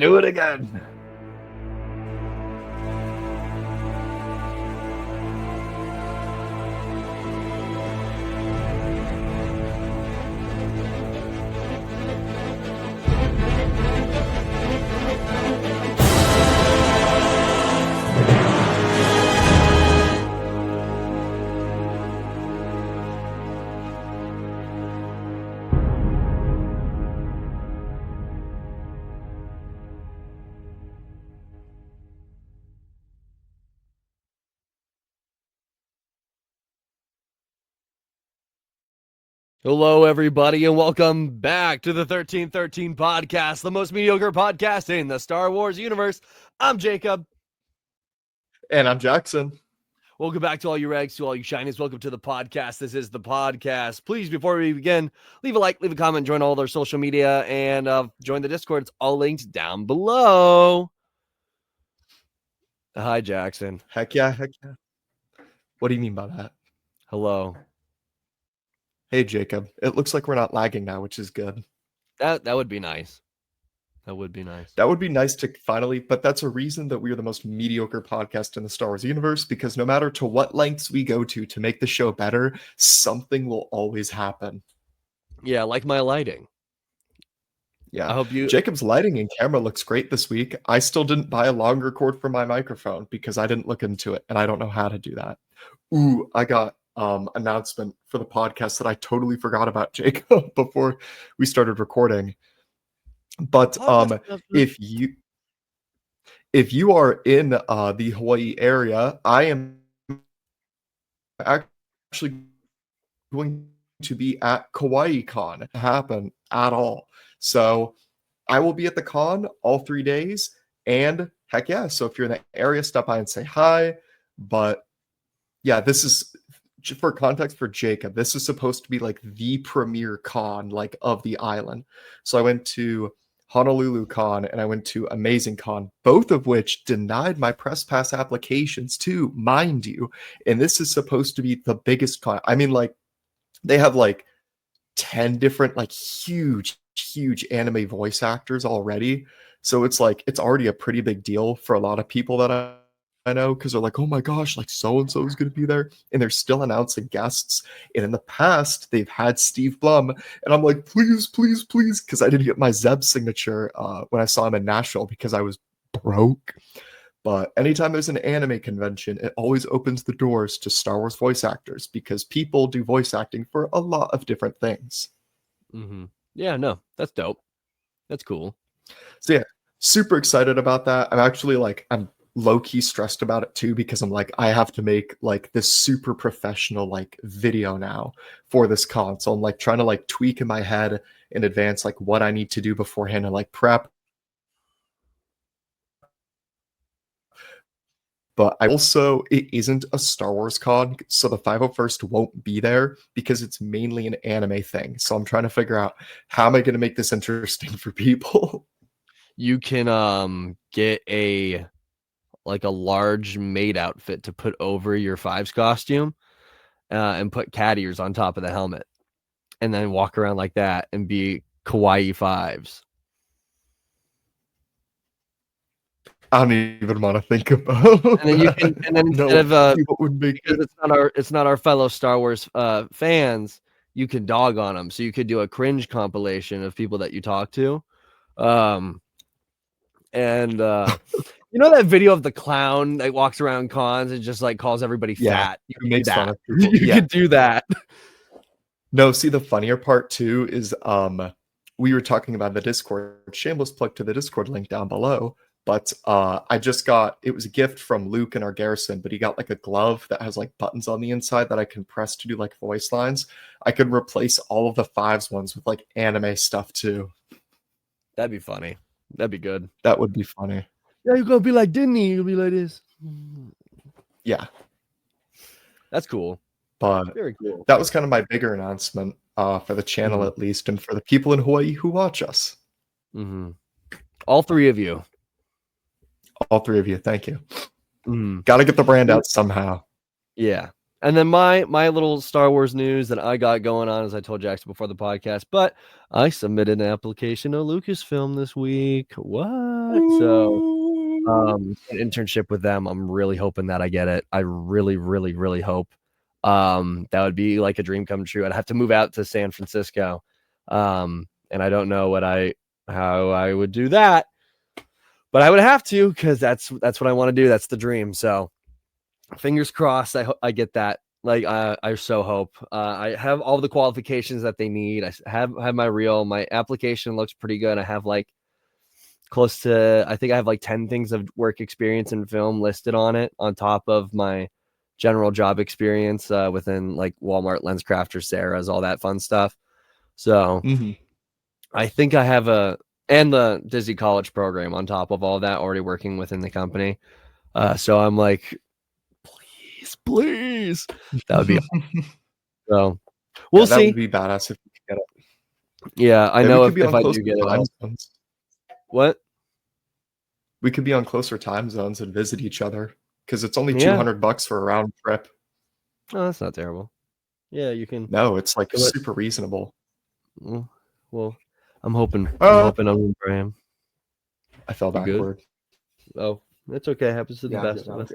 Do it again. Hello, everybody, and welcome back to the 1313 podcast, the most mediocre podcast in the Star Wars universe. I'm Jacob. And I'm Jackson. Welcome back to all you rags, to all you shinies. Welcome to the podcast. This is the podcast. Please, before we begin, leave a like, leave a comment, join all their social media, and join the Discord. It's all linked down below. Hi, Jackson. Heck yeah. What do you mean by that? Hello. Hey, Jacob. It looks like we're not lagging now, which is good. That would be nice. That would be nice. That would be nice to finally, but that's a reason that we are the most mediocre podcast in the Star Wars universe, because no matter to what lengths we go to make the show better, something will always happen. Yeah, like my lighting. Yeah. I hope you... Jacob's lighting and camera looks great this week. I still didn't buy a longer cord for my microphone because I didn't look into it, and I don't know how to do that. Ooh, I got announcement for the podcast that I totally forgot about, Jacob, before we started recording. But if you are in the Hawaii area, I am actually going to be at Kauai Con to happen at all. So I will be at the con all 3 days, and heck yeah, so if you're in the area, stop by and say hi. But yeah, this is, for context for Jacob, this is supposed to be like the premier con like of the island. So I went to Honolulu Con and I went to Amazing Con, both of which denied my press pass applications too, mind you. And this is supposed to be the biggest con. I mean, like, they have like 10 different like huge anime voice actors already. So it's like, it's already a pretty big deal for a lot of people that I know, because they're like, oh my gosh, like so-and-so is going to be there, and they're still announcing guests. And in the past, they've had Steve Blum, and I'm like, please, because I didn't get my Zeb signature when I saw him in Nashville because I was broke. But anytime there's an anime convention, it always opens the doors to Star Wars voice actors, because people do voice acting for a lot of different things. Mm-hmm. Yeah, no, that's dope. That's cool. So yeah, super excited about that. I'm low-key stressed about it too, because I'm like, I have to make like this super professional like video now for this con. So I'm like trying to like tweak in my head in advance like what I need to do beforehand and like prep. But it isn't a Star Wars con, so the 501st won't be there because it's mainly an anime thing. So I'm trying to figure out, how am I going to make this interesting for people? You can get a large maid outfit to put over your Fives costume and put cat ears on top of the helmet, and then walk around like that and be kawaii Fives. I don't even want to think about. And then you can, and then instead of what would make because it's not our fellow Star Wars fans, you can dog on them. So you could do a cringe compilation of people that you talk to, and you know that video of the clown that walks around cons and just like calls everybody fat? You can do that. You could do that. No, see, the funnier part too is we were talking about the Discord. Shameless plug to the Discord link down below. But I just got, it was a gift from Luke in our garrison, but he got like a glove that has like buttons on the inside that I can press to do like voice lines. I could replace all of the Fives ones with like anime stuff too. That'd be funny. That'd be good. That would be funny. Yeah, you're gonna be like Disney. You'll be like this. Yeah, that's cool. But very cool. That was kind of my bigger announcement for the channel, at least, and for the people in Hawaii who watch us. Mm-hmm. All three of you. All three of you, thank you. Got to get the brand out somehow. Yeah, And then my little Star Wars news that I got going on, as I told Jackson before the podcast, but I submitted an application to Lucasfilm this week. What? So an internship with them. I'm really hoping that I get it. I really, really, really hope. That would be like a dream come true. I'd have to move out to San Francisco. And I don't know how I would do that, but I would have to, because that's what I want to do. That's the dream. So fingers crossed. I get that. Like I so hope. I have all the qualifications that they need. I have my my application looks pretty good. I have like close to, I think I have like 10 things of work experience in film listed on it, on top of my general job experience within like Walmart, LensCrafters, Sarah's, all that fun stuff. So I think I have and the Disney College program on top of all that, already working within the company. So I'm like, please. That would be awesome. So we'll that see. would be badass if you could get it. Yeah, I Maybe know we could be if on I closer do get it. time zones. What? We could be on closer time zones and visit each other, because it's only Yeah. $200 for a round trip. Oh, that's not terrible. Yeah, you can. No, it's like super reasonable. Well, I'm hoping I'm Graham. I fell backward. Oh, that's okay. Happens to the best of us.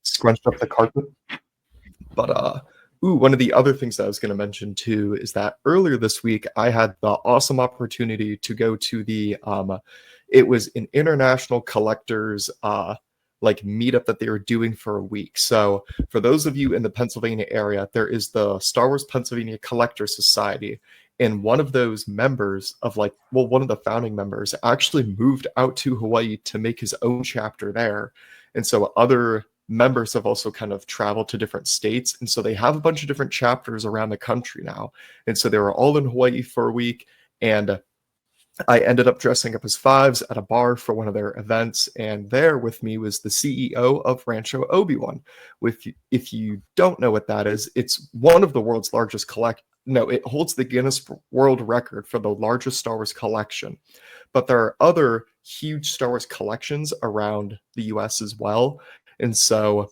Scrunched up the carpet. But one of the other things that I was going to mention too is that earlier this week I had the awesome opportunity to go to the it was an international collectors like meetup that they were doing for a week. So for those of you in the Pennsylvania area, there is the Star Wars Pennsylvania Collector Society. And one of those members of one of the founding members actually moved out to Hawaii to make his own chapter there. And so other members have also kind of traveled to different states. And so they have a bunch of different chapters around the country now. And so they were all in Hawaii for a week. And I ended up dressing up as Fives at a bar for one of their events, and there with me was the CEO of Rancho Obi-Wan. If you don't know what that is, it's one of the world's largest it holds the Guinness World Record for the largest Star Wars collection. But there are other huge Star Wars collections around the US as well. And so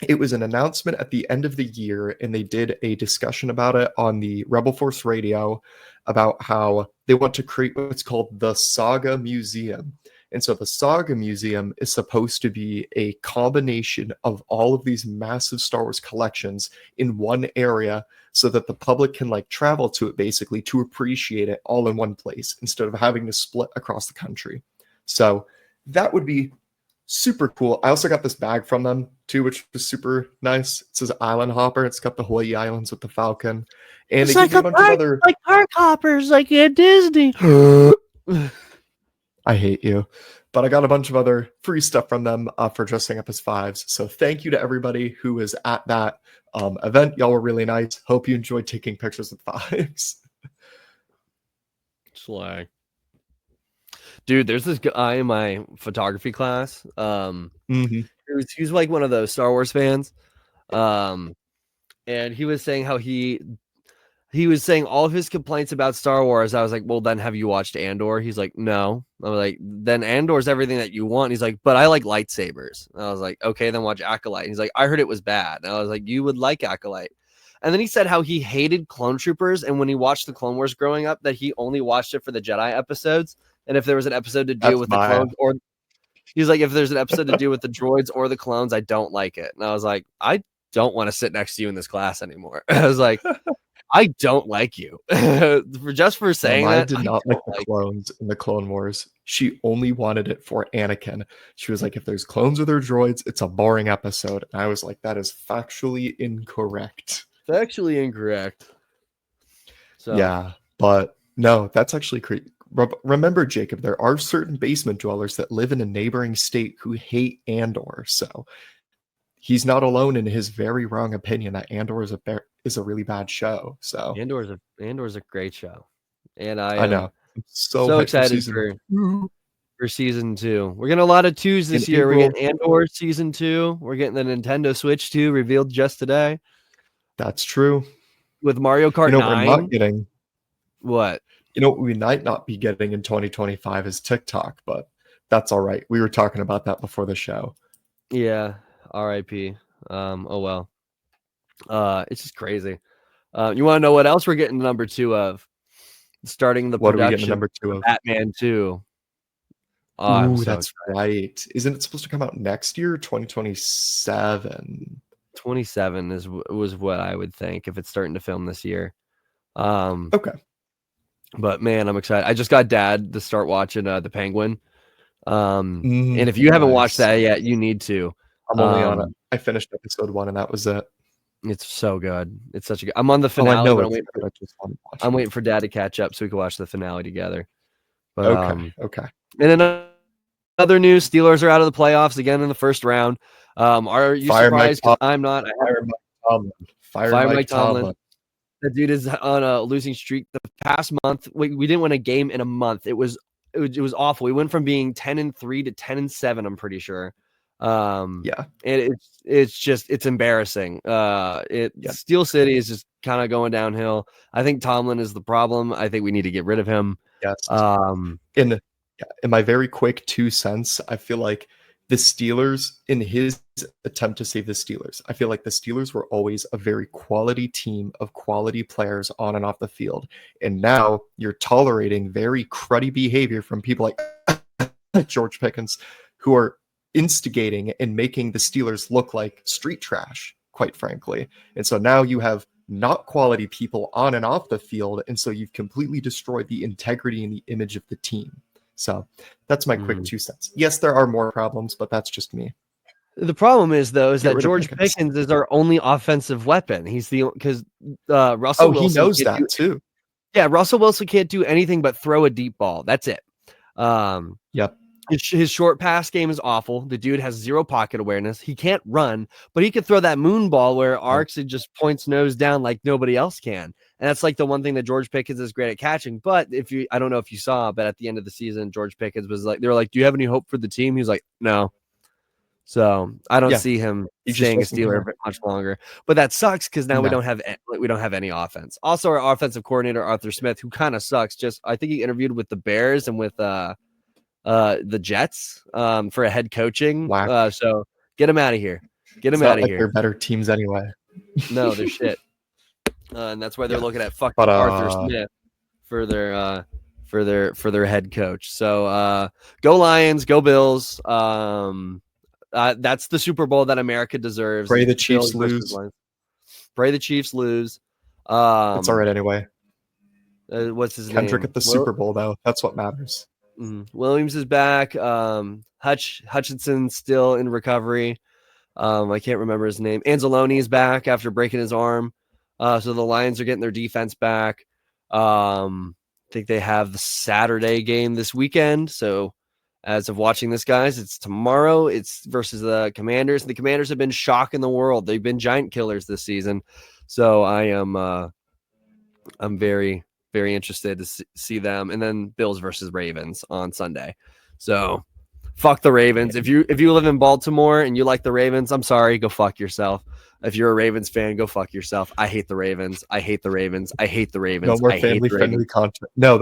it was an announcement at the end of the year, and they did a discussion about it on the Rebel Force Radio about how they want to create what's called the Saga Museum. And so the Saga Museum is supposed to be a combination of all of these massive Star Wars collections in one area, so that the public can like travel to it basically to appreciate it all in one place instead of having to split across the country. So that would be super cool. I also got this bag from them too, which was super nice. It says Island Hopper. It's got the Hawaii Islands with the Falcon, and It's they give you a bunch of other like park hoppers, like at Disney. I hate you, but I got a bunch of other free stuff from them for dressing up as Fives. So thank you to everybody who was at that event. Y'all were really nice. Hope you enjoyed taking pictures with Fives. Slag. Dude, there's this guy in my photography class. He's like one of those Star Wars fans. And he was saying how he was saying all of his complaints about Star Wars. I was like, well, then have you watched Andor? He's like, no. I was like, then Andor's everything that you want. He's like, but I like lightsabers. And I was like, okay, then watch Acolyte. And he's like, I heard it was bad. And I was like, you would like Acolyte. And then he said how he hated Clone Troopers, and when he watched the Clone Wars growing up, that he only watched it for the Jedi episodes. And if there was an episode to deal with the clones, or he's like, if there's an episode to deal with the droids or the clones, I don't like it. And I was like, I don't want to sit next to you in this class anymore. I was like, I don't like you for saying that. Did not like the clones in the Clone Wars. She only wanted it for Anakin. She was like, if there's clones or there's droids, it's a boring episode. And I was like, that is factually incorrect. Factually incorrect. So yeah, but no, that's actually crazy. Remember, Jacob, there are certain basement dwellers that live in a neighboring state who hate Andor. So he's not alone in his very wrong opinion that Andor is a really bad show. So Andor's a great show, and I know. I'm so excited for season 2. We're getting a lot of 2s this year. We're getting Andor season 2. We're getting the Nintendo Switch 2 revealed just today. That's true. With Mario Kart 9. We're not getting what? What we might not be getting in 2025 is TikTok, but that's all right. We were talking about that before the show. Yeah. R.I.P. Oh well. It's just crazy. You want to know what else we're getting number 2 of? Starting the What are we getting the production number 2 of of? Batman 2. Oh, I'm Ooh, so that's excited. right. Isn't it supposed to come out next year, 2027? 27 was what I would think if it's starting to film this year. Um, Okay. but man, I'm excited. I just got Dad to start watching The Penguin. And if you haven't watched Nice. that yet, you need to. I'm only on it. I finished episode 1 and that was it. It's so good. It's such a good. I'm on the Oh, I finale, know but it's good. I just want to watch I'm it. waiting for Dad to catch up so we can watch the finale together. But Okay. Okay. and then other news: Steelers are out of the playoffs again in the first round. Are you Fire Mike surprised? Because Tomlin. I'm not. Fire Mike Tomlin. Fire Fire Mike Mike Tomlin. Tomlin. The dude is on a losing streak. The past month, we didn't win a game in a month. It was awful. We went from being 10-3 to 10-7. I'm pretty sure. Yeah. And it's embarrassing. Yeah. Steel City is just kind of going downhill. I think Tomlin is the problem. I think we need to get rid of him. Yes. In my very quick 2 cents, I feel like the Steelers, in his attempt to save the Steelers, I feel like the Steelers were always a very quality team of quality players on and off the field. And now you're tolerating very cruddy behavior from people like George Pickens, who are instigating and making the Steelers look like street trash, quite frankly. And so now you have not quality people on and off the field. And so you've completely destroyed the integrity and the image of the team. So that's my quick 2 cents. Yes, there are more problems, but that's just me. The problem is, though, is Get that rid of George Pickens. Pickens is our only offensive weapon. He's because Russell Wilson. He knows that too. Yeah, Russell Wilson can't do anything but throw a deep ball. That's it. Yep. His short pass game is awful. The dude has zero pocket awareness. He can't run, but he could throw that moon ball where arcs and just points nose down like nobody else can. And that's like the one thing that George Pickens is great at catching. But I don't know if you saw, but at the end of the season, George Pickens was like, they were like, "Do you have any hope for the team?" He was like, "No." So I don't see him staying a Steeler much longer. But that sucks because now we don't have any offense. Also, our offensive coordinator Arthur Smith, who kind of sucks. I think he interviewed with the Bears and with the Jets for a head coaching. So get him out of here. Get him out of here. They're better teams anyway. No, they're shit. And that's why they're looking at fucking Arthur Smith for their head coach. So go Lions, go Bills. That's the Super Bowl that America deserves. Pray the Chiefs lose. Pray the Chiefs lose. It's all right anyway. What's his Kendrick name? at the Super Bowl, though. That's what matters. Williams is back. Hutchinson's still in recovery. I can't remember his name. Anzalone is back after breaking his arm. So the Lions are getting their defense back. I think they have the Saturday game this weekend. So as of watching this, guys, it's tomorrow. It's versus the Commanders. The Commanders have been shocking the world. They've been giant killers this season. So I'm very, very interested to see them. And then Bills versus Ravens on Sunday. So fuck the Ravens. If you live in Baltimore and you like the Ravens, I'm sorry, go fuck yourself. If you're a Ravens fan, go fuck yourself. I hate the Ravens. I hate the Ravens. I hate the Ravens. No more family-friendly content. No,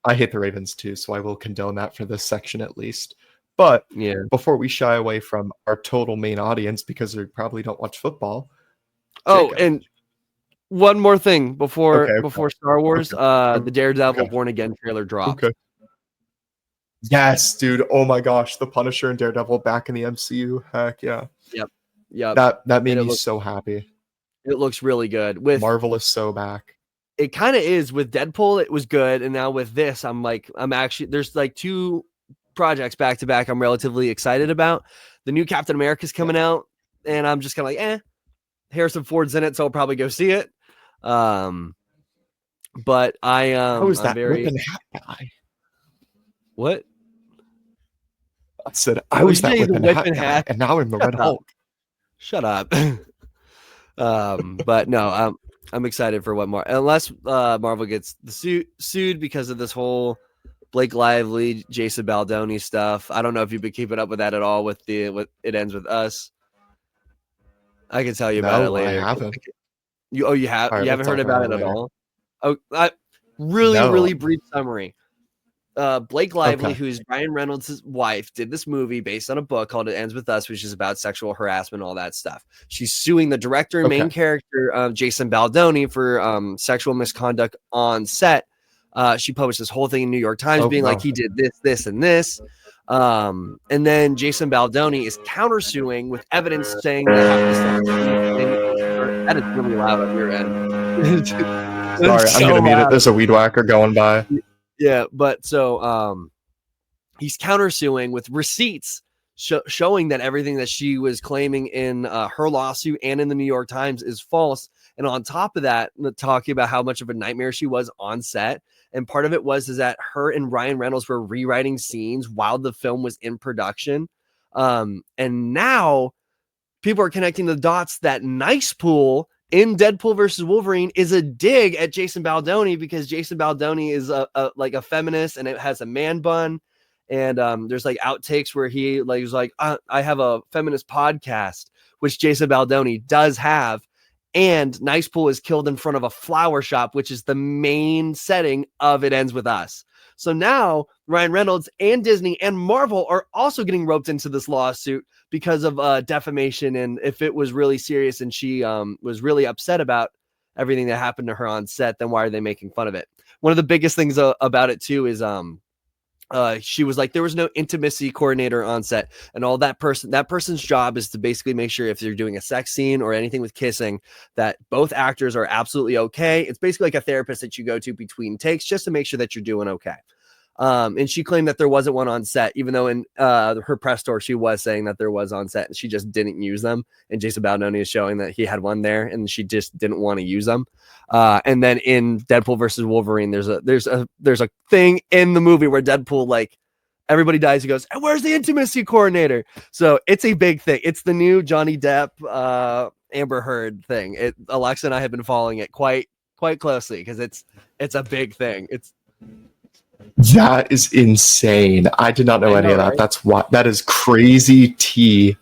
I hate the Ravens too, so I will condone that for this section at least. But before we shy away from our total main audience, because they probably don't watch football. Jacob. And one more thing before Star Wars, the Daredevil Born Again trailer dropped. Okay. Yes, dude. Oh my gosh, the Punisher and Daredevil back in the MCU. Heck yeah. Yep. That made me so happy. It looks really good. With Marvel is so back. It kind of is. With Deadpool, it was good, and now with this, I'm actually there's like two projects back to back I'm relatively excited about. The new Captain America's coming out, and I'm just kind of like, Harrison Ford's in it, so I'll probably go see it. But How is that very... whip and hat guy? What? I said I was that whip and hat guy, and now I'm the Red Hulk. Shut up. But no, I'm excited for what unless Marvel gets sued because of this whole Blake Lively, Jason Baldoni stuff. I don't know if you've been keeping up with that at all. With It Ends With Us. I can tell you about it later. I haven't. You have? Right, you haven't heard about it at all? Oh, really brief summary. Blake Lively, Okay. who's Ryan Reynolds' wife, did this movie based on a book called It Ends With Us, which is about sexual harassment, all that stuff. She's suing the director and Okay. main character, Jason Baldoni, for sexual misconduct on set. She published this whole thing in New York Times Oh being like, no. he did this, this, and this. And then Jason Baldoni is countersuing with evidence saying that half the stuff that is really loud on your end. Sorry, It's I'm so gonna mute it. loud. There's a weed whacker going by. Yeah, but so he's countersuing with receipts showing that everything that she was claiming in her lawsuit and in the New York Times is false. And on top of that, talking about how much of a nightmare she was on set. And part of it is that her and Ryan Reynolds were rewriting scenes while the film was in production. And now people are connecting the dots that Nice Pool in Deadpool versus Wolverine is a dig at Jason Baldoni, because Jason Baldoni is like a feminist, and it has a man bun. And there's like outtakes where he like was like, I have a feminist podcast, which Jason Baldoni does have. And Nice Pool is killed in front of a flower shop, which is the main setting of It Ends With Us. So now Ryan Reynolds and Disney and Marvel are also getting roped into this lawsuit because of defamation. And if it was really serious and she was really upset about everything that happened to her on set, then why are they making fun of it? One of the biggest things about it too is she was like, there was no intimacy coordinator on set, and all that person's job is to basically make sure if you're doing a sex scene or anything with kissing, that both actors are absolutely okay. It's basically like a therapist that you go to between takes just to make sure that you're doing okay. And she claimed that there wasn't one on set, even though in her press tour, she was saying that there was on set and she just didn't use them. And Jason Baldoni is showing that he had one there and she just didn't want to use them. And then in Deadpool versus Wolverine, there's a thing in the movie where Deadpool, like, everybody dies. He goes, and where's the intimacy coordinator? So it's a big thing. It's the new Johnny Depp, Amber Heard thing. Alexa and I have been following it quite closely because it's a big thing. That is insane. I did not know any of that. Right? That's what that is crazy tea.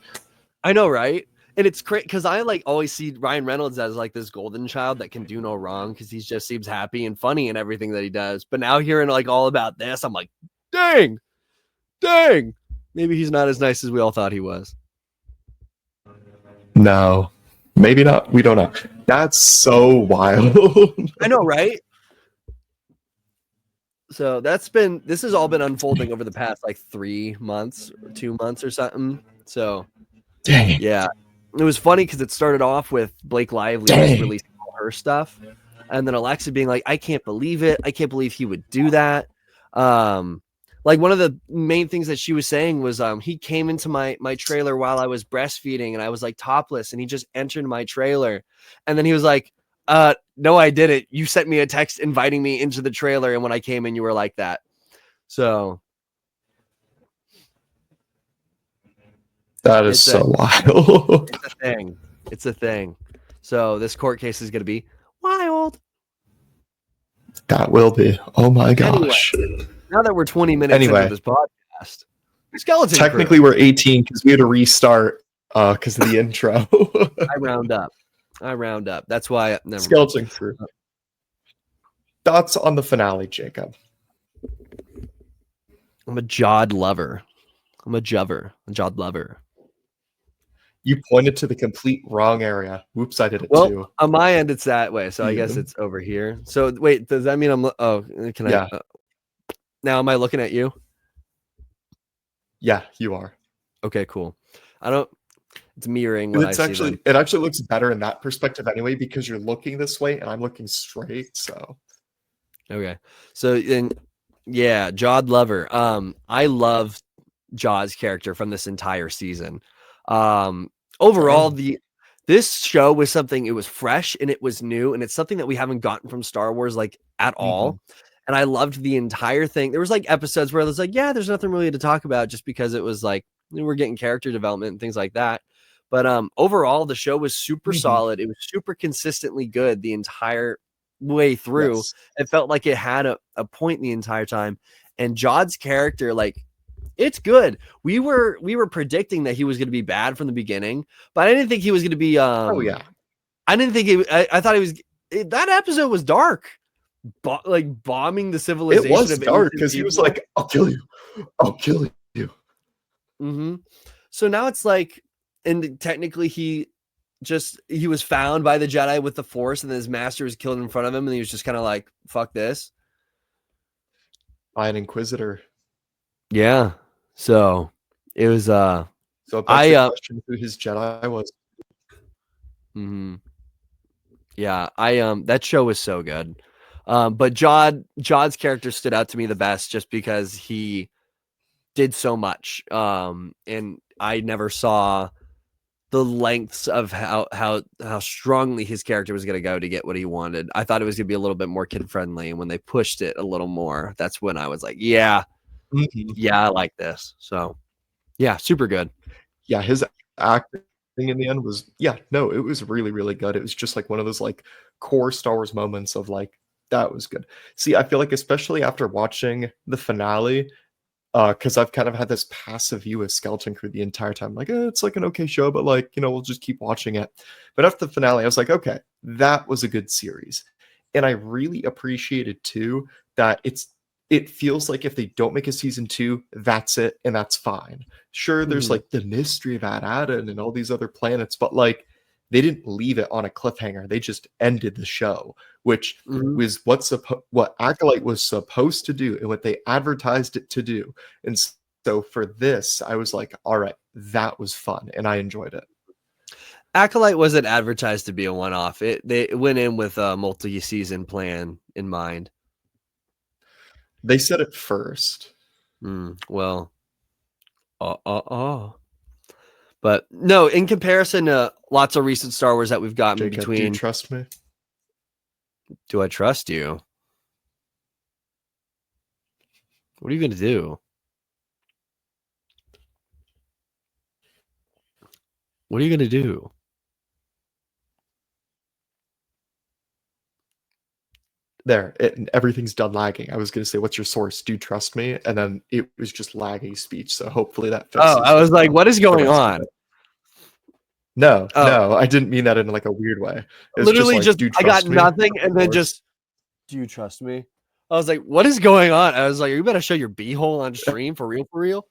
I know, right? And it's great because I like always see Ryan Reynolds as like this golden child that can do no wrong because he just seems happy and funny in everything that he does. But now hearing like all about this, I'm like, dang, maybe he's not as nice as we all thought he was. No, maybe not. We don't know. That's so wild. I know, right? So this has all been unfolding over the past like 3 months, 2 months or something. So Dang. Yeah, it was funny because it started off with Blake Lively just releasing all her stuff, and then Alexa being like, "I can't believe it! I can't believe he would do that." Like one of the main things that she was saying was, he came into my trailer while I was breastfeeding, and I was like topless, and he just entered my trailer, and then he was like, "No, I didn't. You sent me a text inviting me into the trailer, and when I came in, you were like that." So. That is so wild. It's a thing. So this court case is going to be wild. That will be. Oh my gosh. Anyway, now that we're 20 minutes into this podcast, Skeleton technically Crew. We're 18 because we had to restart because of the intro. I round up. That's why. Skeleton Crew. Thoughts on the finale, Jacob? I'm a Jod lover. I'm a Jod lover. You pointed to the complete wrong area. Whoops, I did it too. On my end, it's that way. So I guess it's over here. So wait, does that mean I'm? Oh, can I? Now, am I looking at you? Yeah, you are. Okay, cool. It's mirroring. It actually looks better in that perspective anyway because you're looking this way and I'm looking straight. So. Okay. So then, yeah, Jod lover. I love Jod's character from this entire season. Overall, this show was something, it was fresh and it was new, and it's something that we haven't gotten from Star Wars like at all. And I loved the entire thing. There was like episodes where I was like, yeah, there's nothing really to talk about just because it was like we're getting character development and things like that. But overall, the show was super solid. It was super consistently good the entire way through. Yes. It felt like it had a point the entire time. And Jod's character, like, it's good. We were predicting that he was going to be bad from the beginning, but I didn't think he was going to be. I didn't think I thought he was. That episode was dark. like bombing the It civilization was of dark innocent because he was people. like, "I'll kill you. I'll kill you." Hmm. So now it's like, and technically he was found by the Jedi with the Force, and then his master was killed in front of him, and he was just kind of like, "Fuck this." By an Inquisitor. Yeah. So it was So it begs I the question who his Jedi was. mhm. Yeah, I that show was so good. But Jod's character stood out to me the best just because he did so much. And I never saw the lengths of how strongly his character was going to go to get what he wanted. I thought it was going to be a little bit more kid friendly, and when they pushed it a little more, that's when I was like, yeah, Mhm. yeah, I like this. So yeah, super good. Yeah, his acting in the end was yeah, no, it was really, really good. It was just like one of those like core Star Wars moments of like that was good. See, I feel like especially after watching the finale, because I've kind of had this passive view of Skeleton Crew the entire time. Like, it's like an okay show, but like, we'll just keep watching it. But after the finale, I was like, okay, that was a good series. And I really appreciated too that it feels like if they don't make a season two, that's it, and that's fine. Sure, there's Mhm. like the mystery of Ad-Aden and all these other planets, but like they didn't leave it on a cliffhanger. They just ended the show, which Mhm. was what Acolyte was supposed to do and what they advertised it to do. And so for this, I was like, all right, that was fun and I enjoyed it. Acolyte wasn't advertised to be a one-off. They went in with a multi-season plan in mind. They said it first. Well, but no, in comparison to lots of recent Star Wars that we've gotten Jacob, do you between, trust me? do I trust you? What are you going to do? What are you going to do? There, everything's done lagging. I was going to say, what's your source? Do you trust me? And then it was just laggy speech. So hopefully that Oh, I fixes was like, what is the going rest of on? it. No, Oh, no, I didn't mean that in like a weird way. It's just literally like, just, do you I got trust me? nothing. And then just, do you trust me? I was like, what is going on? I was like, you better show your beehole on stream for real, for real.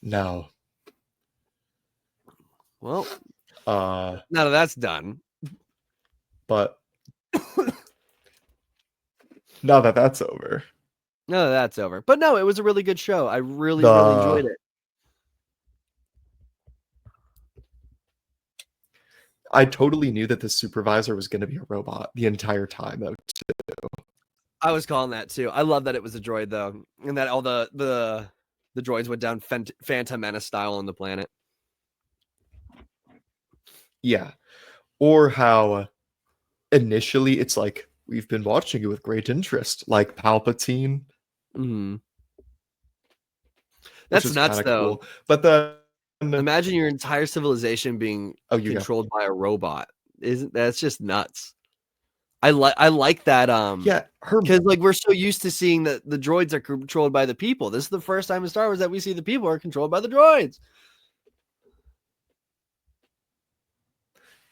No. Well, Uh, now that that's done. but now that that's over, No, that's over. But no, it was a really good show. I really, really enjoyed the it. I totally knew that the supervisor was going to be a robot the entire time, though. I was calling that too. I love that it was a droid though, and that all the droids went down Phantom Menace style on the planet. Yeah. Or how initially it's like, we've been watching you with great interest, like Palpatine, Mm. which That's was kind nuts of though. cool. But then, Imagine your entire civilization being oh, you go. controlled by a robot. Isn't that's just nuts? I like that Yeah, her. because like we're so used to seeing that the droids are controlled by the people. This is the first time in Star Wars that we see the people are controlled by the droids.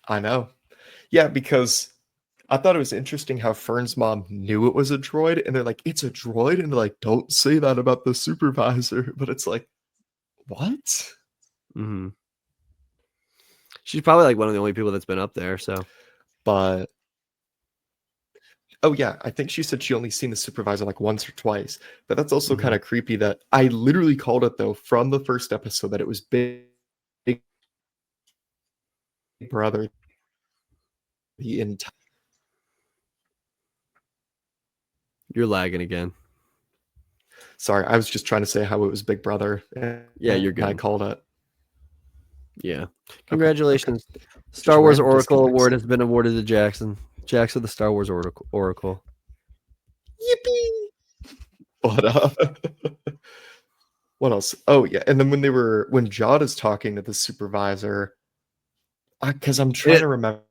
I know. Yeah, because I thought it was interesting how Fern's mom knew it was a droid, and they're like, it's a droid, and they're like, don't say that about the supervisor. But it's like, what? Mm-hmm. She's probably like one of the only people that's been up there. So But oh yeah, I think she said she only seen the supervisor like once or twice. But that's also mm-hmm. kind of creepy that I literally called it though from the first episode that it was Big Brother the entire. You're lagging again. Sorry, I was just trying to say how it was Big Brother, Yeah, you're and I good. called it. Yeah. Okay, okay. Congratulations. Just Star Wars random Oracle disconnects. Award has been awarded to Jackson. Jackson, the Star Wars Oracle. Yippee! But what else? Oh yeah, and then when Jod is talking to the supervisor, because I'm trying It, to remember,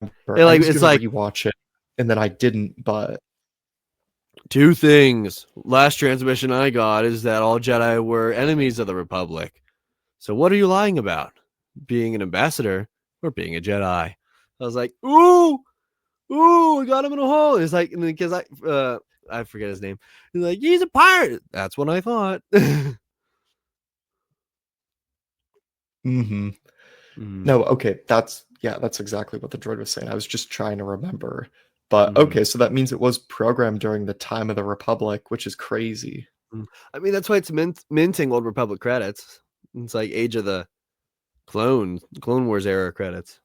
it I like was it's gonna like rewatch it, and then I didn't. But two things. Last transmission I got is that all Jedi were enemies of the Republic. So what are you lying about? Being an ambassador or being a Jedi? I was like, ooh, I got him in a hole. It's like, because I forget his name. He's like, he's a pirate. That's what I thought. Mm-hmm. Mm, No, okay, that's exactly what the droid was saying. I was just trying to remember. But mm, okay, so that means it was programmed during the time of the Republic, which is crazy. mm. I mean, that's why it's minting Old Republic credits. It's like Age of the Clone Wars era credits.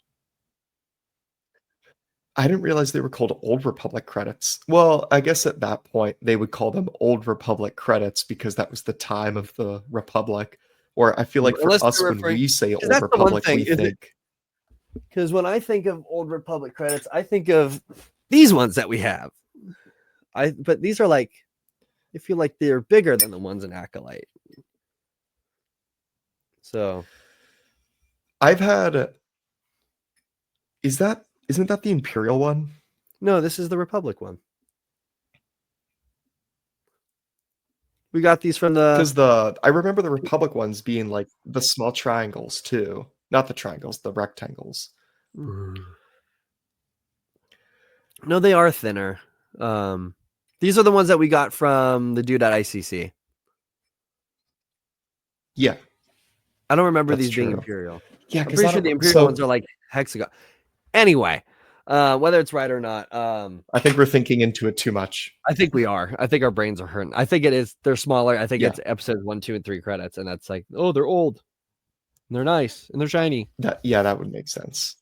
I didn't realize they were called Old Republic credits. Well, I guess at that point they would call them Old Republic credits because that was the time of the Republic. Or I feel like for Unless us, they're when referring, we say because Old that's the one Republic, thing. we think, Because when I think of Old Republic credits, I think of these ones that we have. But these are like, I feel like they're bigger than the ones in Acolyte. So I've had. Isn't that the Imperial one? no, this is the Republic one. We got these from the. Because I remember the Republic ones being like the small triangles too. Not the triangles, the rectangles. No, they are thinner. These are the ones that we got from the dude at ICC. Yeah, I don't remember that's these being true. Imperial. Yeah, I'm because pretty I sure the don't. Imperial ones So are like hexagon. Anyway, whether it's right or not, I think we're thinking into it too much. I think we are. I think our brains are hurting. I think it is. They're smaller. I think Yeah, it's episodes 1, 2, and 3 credits, and that's like, oh, they're old, and they're nice, and they're shiny. that would make sense.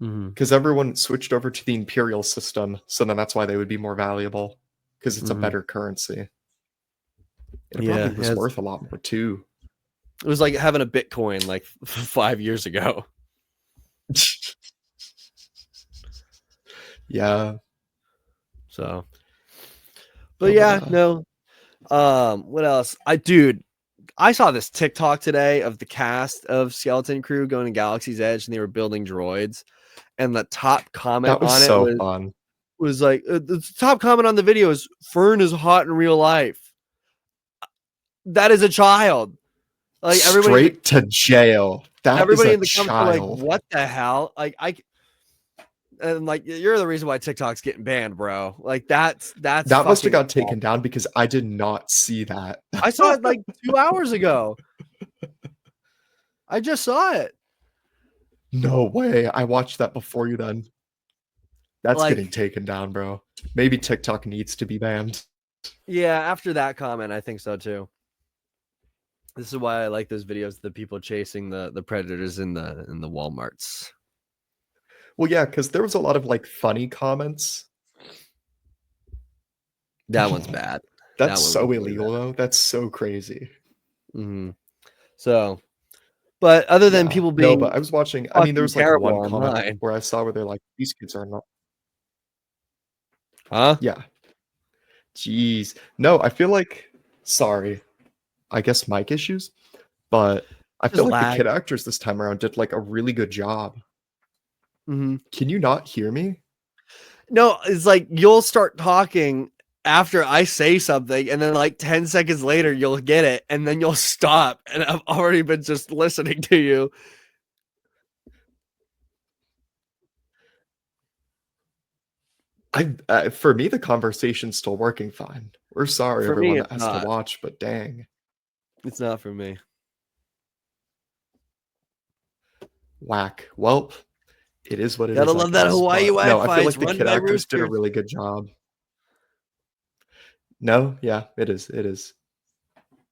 Mm-hmm. Because everyone switched over to the Imperial system, so then that's why they would be more valuable. Because it's a Mm-hmm. better currency. It Yeah, probably was worth a lot more too. it was like having a Bitcoin like 5 years ago. Yeah. So, but yeah, no. What else? I saw this TikTok today of the cast of Skeleton Crew going to Galaxy's Edge, and they were building droids. And the top comment That was on it so fun. was like, the top comment on the video is, "Fern is hot in real life." That is a child. Like Straight to jail. That is everybody a in the comments are like, child. "What the hell?" And like, you're the reason why TikTok's getting banned, bro. Like that's That must have fucking got taken awful. down because I did not see that. I saw it like 2 hours ago. I just saw it. No way. I watched that before you then. That's getting Like, taken down, bro. Maybe TikTok needs to be banned. yeah, after that comment, I think so too. This is why I like those videos, the people chasing the predators in the Walmarts. Well, yeah, because there was a lot of like funny comments. That one's bad. That's That one so was really illegal, though. That's so crazy. Mm-hmm. So, but other than Yeah. people No, being but I was watching. I mean, there fucking was like terrible one comment online, where I saw where they're like, these kids are not. huh? Yeah. Jeez. No, I feel like. Sorry. I guess mic issues. But I Just feel like the lag. kid actors this time around did like a really good job. Mm-hmm. Can you not hear me? No, it's like you'll start talking after I say something, and then like 10 seconds later, you'll get it, and then you'll stop, and I've already been just listening to you. For me, the conversation's still working fine. We're sorry, For me, everyone it's that has to not. watch, but dang. It's not for me. Whack. Well, it is what it Gotta is, I love that guess. Hawaii But no, I Wi-Fi. feel It's like the run kid by actors did a roosters. really good job. No, yeah, it is. It is.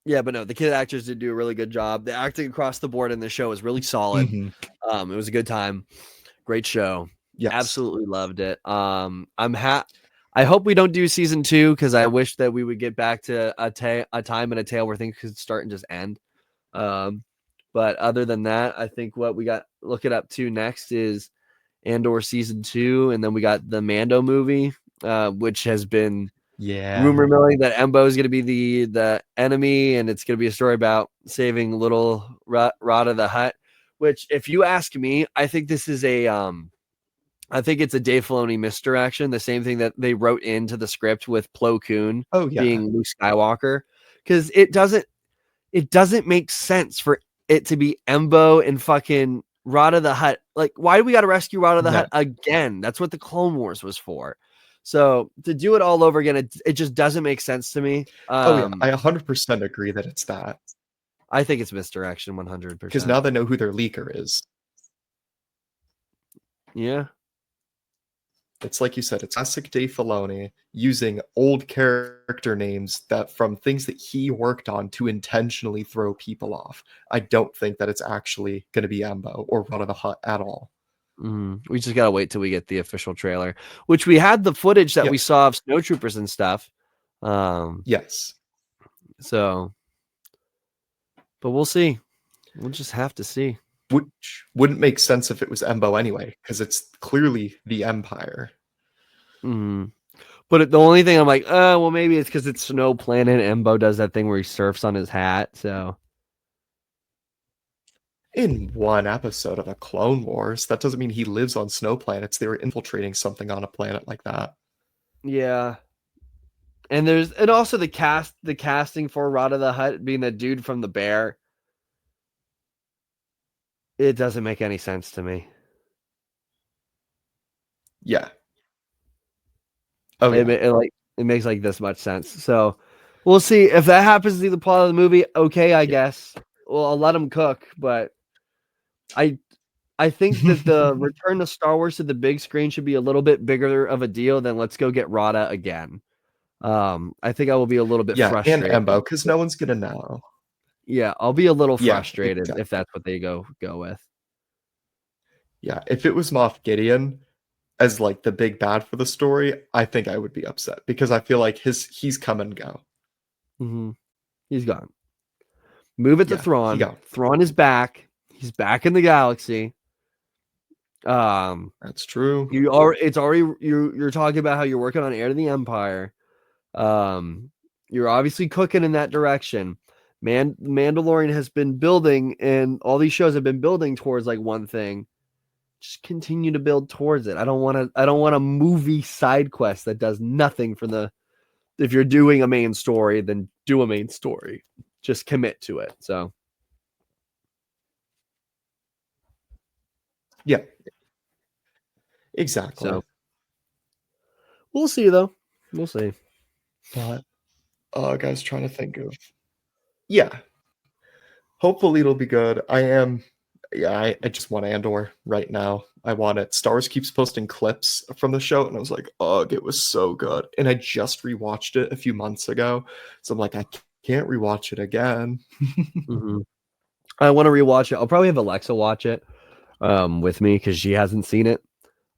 Yeah, but no, the kid actors did do a really good job. The acting across the board in the show was really solid. Mm-hmm. It was a good time. Great show. Yes. Absolutely loved it. I hope we don't do season 2 because I wish that we would get back to a time and a tale where things could start and just end. But other than that, I think what we got looking up to next is Andor season 2, and then we got the Mando movie, which has been rumor milling that Embo is going to be the enemy, and it's going to be a story about saving little Rada the Hutt. Which, if you ask me, I think this is I think it's a Dave Filoni misdirection. The same thing that they wrote into the script with Plo Koon Oh yeah. being Luke Skywalker, because it doesn't make sense for it to be Embo and fucking Rada the Hutt. Like, why do we got to rescue Rada the No. Hutt again? That's what the Clone Wars was for. So to do it all over again, it just doesn't make sense to me. Oh yeah, I 100% agree that it's that. I think it's misdirection, Because 100%. now they know who their leaker is. Yeah. It's like you said, it's classic Dave Filoni using old character names that from things that he worked on to intentionally throw people off. I don't think that it's actually going to be Embo or Run of the Hut at all. We just gotta wait till we get the official trailer, which we had the footage that we Yes. saw of snowtroopers and stuff. Yes. So, but we'll see. We'll just have to see. Which wouldn't make sense if it was Embo anyway, because it's clearly the Empire. But the only thing I'm like, well, maybe it's because it's Snow Planet. Embo does that thing where he surfs on his hat. So In one episode of the Clone Wars, that doesn't mean he lives on snow planets. They were infiltrating something on a planet like that. yeah. And also the casting for Rada the Hutt being the dude from the Bear. It doesn't make any sense to me. Yeah. Oh yeah. It makes like this much sense. So we'll see if that happens to be the plot of the movie. Okay, I guess. Well, I'll let them cook, but I think that the return to Star Wars to the big screen should be a little bit bigger of a deal than let's go get Rada again. I think I will be a little bit Yeah, and frustrated. Embo, because no one's gonna know. Yeah, I'll be a little Yeah, frustrated exactly. if that's what they go with. Yeah, if it was Moff Gideon as like the big bad for the story, I think I would be upset because I feel like he's come and go. He's gone. Move it to Yeah, he Thrawn. got. Thrawn is back. He's back in the galaxy. That's true. It's already you're talking about how you're working on Heir to the Empire. You're obviously cooking in that direction. Mandalorian has been building, and all these shows have been building towards like one thing. Just continue to build towards it. I don't want a movie side quest that does nothing for the. If you're doing a main story, then do a main story. Just commit to it. So Yeah, exactly. so we'll see though. We'll see. But guys, trying to think of. Yeah, hopefully it'll be good. I just want Andor right now. I want it. Star Wars keeps posting clips from the show, and I was like, ugh, it was so good. And I just rewatched it a few months ago. So I'm like, I can't rewatch it again. I want to rewatch it. I'll probably have Alexa watch it with me because she hasn't seen it.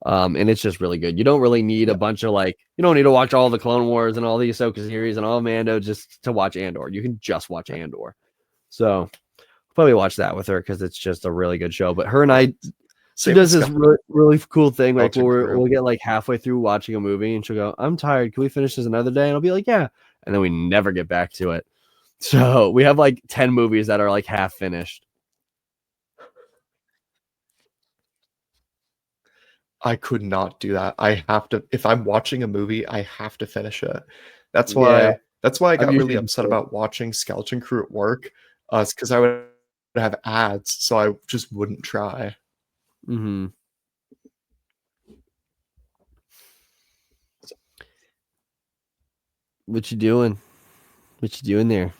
And it's just really good. You don't really need a bunch of you don't need to watch all the Clone Wars and all the Ahsoka series and all of Mando just to watch Andor. You can just watch Andor. So I'll probably watch that with her because it's just a really good show. But her and I, she does this really, really cool thing. Like we'll get like halfway through watching a movie and she'll go, "I'm tired. Can we finish this another day?" And I'll be like, "Yeah." And then we never get back to it. So we have like 10 movies that are like half finished. I could not do that. I have to if I'm watching a movie, I have to finish it. That's why I I'm got really usually upset about watching Skeleton Crew at work. It's because I would have ads, so I just wouldn't try. What you doing? What you doing there?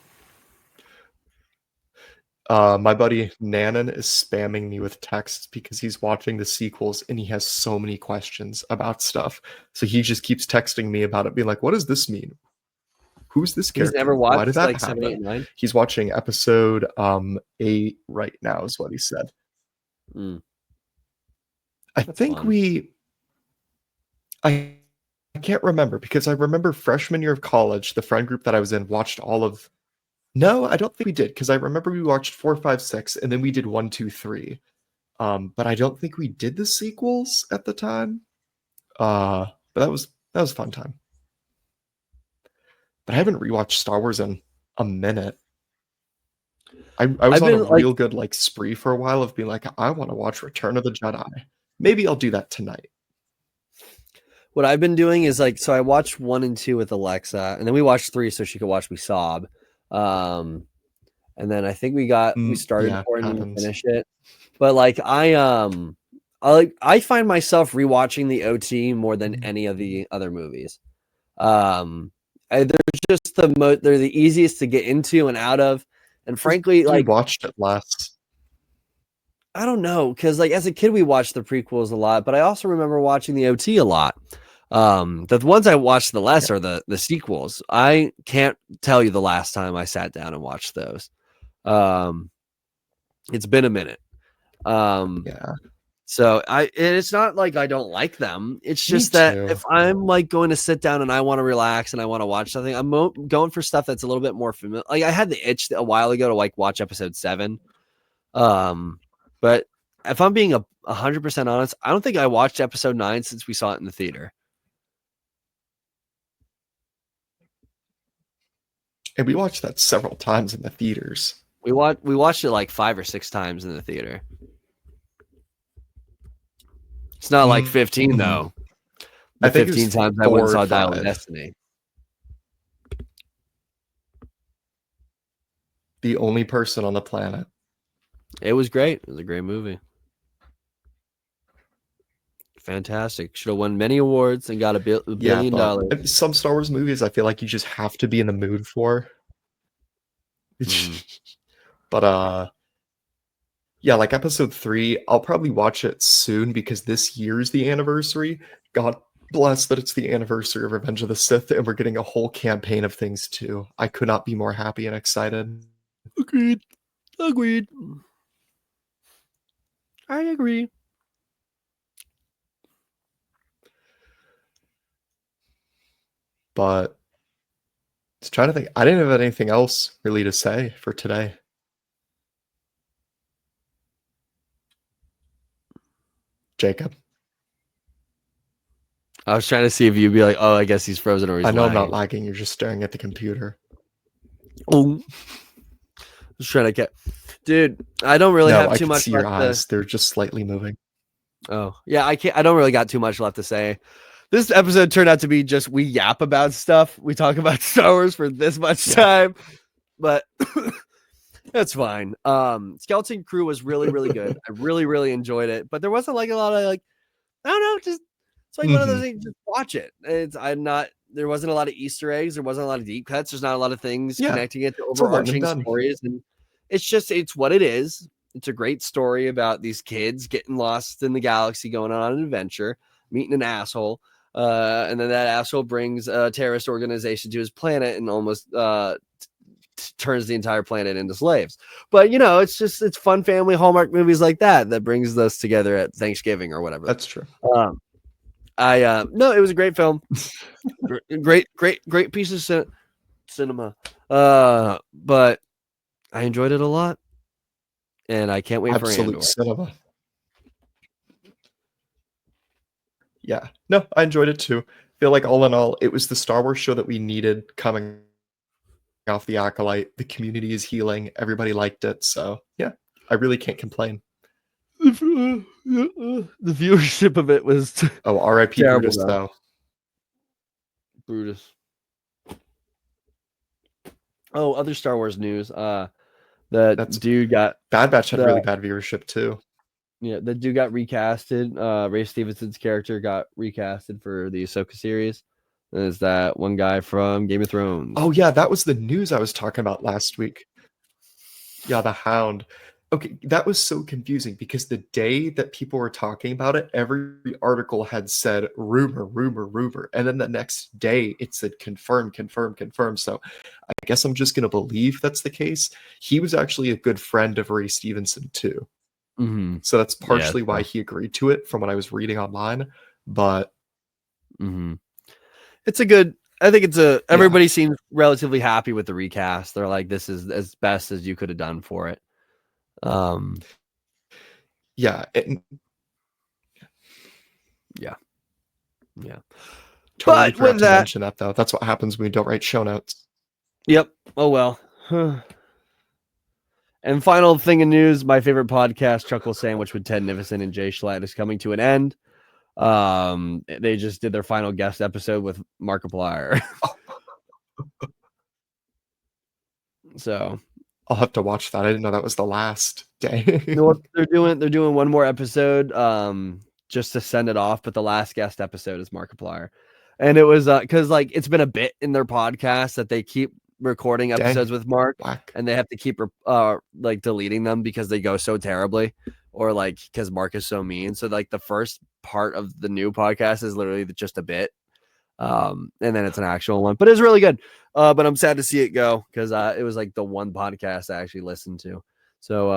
My buddy Nanan is spamming me with texts because he's watching the sequels and he has so many questions about stuff. So he just keeps texting me about it, being like, "What does this mean? Who's this He's never character? Why did watched that like 7, 8, happen?" 9. He's watching episode 8 right now, is what he said. I That's think fun. I can't remember because I remember freshman year of college, the friend group that I was in watched all of. No, I don't think we did because I remember we watched 4, 5, 6, and then we did 1, 2, 3. But I don't think we did the sequels at the time. But that was a fun time. But I haven't rewatched Star Wars in a minute. I was I've on a been like real good spree for a while of being like, I want to watch Return of the Jedi. Maybe I'll do that tonight. what I've been doing is so I watched 1 and 2 with Alexa, and then we watched 3 so she could watch me sob. And and then I think we started Yeah, 4 and didn't happens. finish it. But like I find myself rewatching the OT more than any of the other movies. They're just they're the easiest to get into and out of, and frankly, We like watched it last. I don't know, because like as a kid we watched the prequels a lot, but I also remember watching the OT a lot. The ones I watched the less Yeah. are the sequels. I can't tell you the last time I sat down and watched those. It's been a minute. Yeah. So it's not like I don't like them. It's Me just that too. if I'm like going to sit down and I want to relax and I want to watch something, I'm going for stuff that's a little bit more familiar. Like I had the itch a while ago to like watch episode 7. But if I'm being 100% honest, I don't think I watched episode 9 since we saw it in the theater. And we watched that several times in the theaters. We watched it like 5 or 6 times in the theater. It's not like 15 Mm-hmm. though. I The think it 15 was times I went and 4 or saw Dial of 5. Destiny. The only person on the planet. It was great. It was a great movie. Fantastic. Should have won many awards and got $1 Yeah, billion. but some Star Wars movies I feel like you just have to be in the mood for. But yeah, like episode 3, I'll probably watch it soon because this year's the anniversary. God bless that it's the anniversary of Revenge of the Sith, and we're getting a whole campaign of things too. I could not be more happy and excited. Agreed. I agree. But just trying to think. I didn't have anything else really to say for today. Jacob. I was trying to see if you'd be like, oh, I guess he's frozen or he's I know lagging. I'm not lagging, you're just staring at the computer. Oh. Just trying to get, dude. I don't really have I too can much see your left eyes. They're just slightly moving. Oh yeah, I can't. I don't really got too much left to say. This episode turned out to be just we yap about stuff. We talk about Star Wars for this much time, but that's fine. Skeleton Crew was really, really good. I really, really enjoyed it, but there wasn't like a lot of like, I don't know, just it's like one of those things. Just watch it. I'm not. There wasn't a lot of Easter eggs. There wasn't a lot of deep cuts. There's not a lot of things Yeah, connecting it to it's a one and overarching done. stories, and it's what it is. It's a great story about these kids getting lost in the galaxy, going on an adventure, meeting an asshole, and then that asshole brings a terrorist organization to his planet and almost turns the entire planet into slaves. But it's fun family Hallmark movies like that brings us together at Thanksgiving or whatever. That's true. No, it was a great film. great piece of cinema. But I enjoyed it a lot. And I can't wait for Andor. Absolute cinema. Yeah. No, I enjoyed it too. I feel like all in all, it was the Star Wars show that we needed coming off the Acolyte. The community is healing. Everybody liked it. So yeah, I really can't complain. The viewership of it was R.I.P. Brutus though. Brutus. Oh, other Star Wars news. Dude got Bad Batch had really bad viewership too. Yeah, the dude got recasted. Ray Stevenson's character got recasted for the Ahsoka series. Is that one guy from Game of Thrones? Oh yeah, that was the news I was talking about last week. Yeah, the Hound. Okay, that was so confusing because the day that people were talking about it, every article had said rumor, and then the next day it said confirm. So I guess I'm just gonna believe that's the case. He was actually a good friend of Ray Stevenson too. Mm-hmm. So that's partially why he agreed to it from what I was reading online. But it's a good. I think it's a. Everybody seems relatively happy with the recast. They're like, this is as best as you could have done for it. Yeah. Totally forgot to mention that though. That's what happens when we don't write show notes. Yep. Oh well. And final thing in news, my favorite podcast, Chuckle Sandwich with Ted Nivison and Jay Schlatt, is coming to an end. They just did their final guest episode with Markiplier. So I'll have to watch that. I didn't know that was the last day. No, they're doing one more episode, just to send it off. But the last guest episode is Markiplier, and it was because like it's been a bit in their podcast that they keep recording episodes Dang, with Mark, whack. and they have to keep like deleting them because they go so terribly, or like because Mark is so mean. So like the first part of the new podcast is literally just a bit, and then it's an actual one, but it's really good. But I'm sad to see it go because it was like the one podcast I actually listened to. So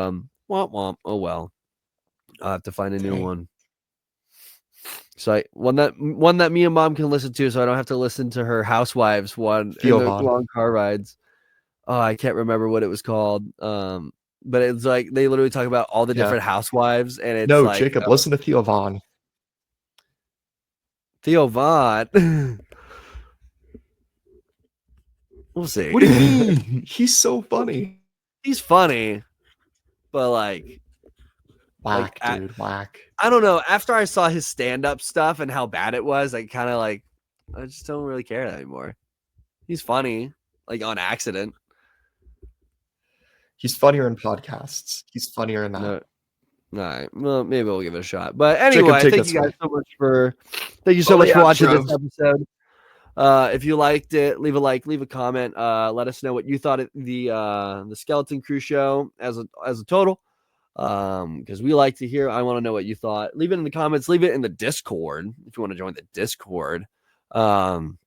womp womp. Oh well, I'll have to find a new Dang. one. So one that me and mom can listen to, so I don't have to listen to her housewives one in Theo the Von. long car rides. Oh, I can't remember what it was called. But it's like they literally talk about all the Yeah. different housewives, and it's No, like Jacob, listen to Theo Von. Theo Von. We'll see. What do you mean? He's so funny. He's funny, but like Whack, dude, whack. I don't know. After I saw his stand-up stuff and how bad it was, I kind of like I just don't really care anymore. He's funny, like on accident. He's funnier in podcasts. He's funnier in that. No, all right. Well, maybe we'll give it a shot. But anyway, Jacob, take thank us you guys away. so much for watching this episode. If you liked it, leave a like, leave a comment. Let us know what you thought of the Skeleton Crew show as a total. Because we like to hear. I want to know what you thought. Leave it in the comments. Leave it in the Discord if you want to join the Discord. And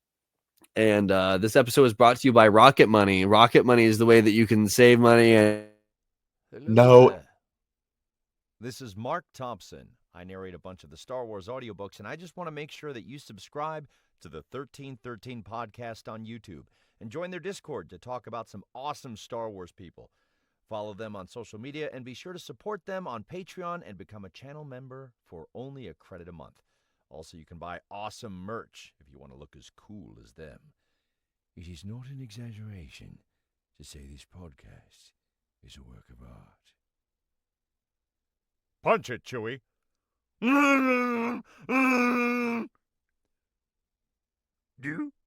this episode is brought to you by Rocket Money. Rocket Money is the way that you can save money. And Hello No. there. This is Mark Thompson. I narrate a bunch of the Star Wars audiobooks, and I just want to make sure that you subscribe to the 1313 podcast on YouTube and join their Discord to talk about some awesome Star Wars people. Follow them on social media and be sure to support them on Patreon and become a channel member for only $1 a month. Also, you can buy awesome merch if you want to look as cool as them. It is not an exaggeration to say this podcast is a work of art. Punch it, Chewie. Do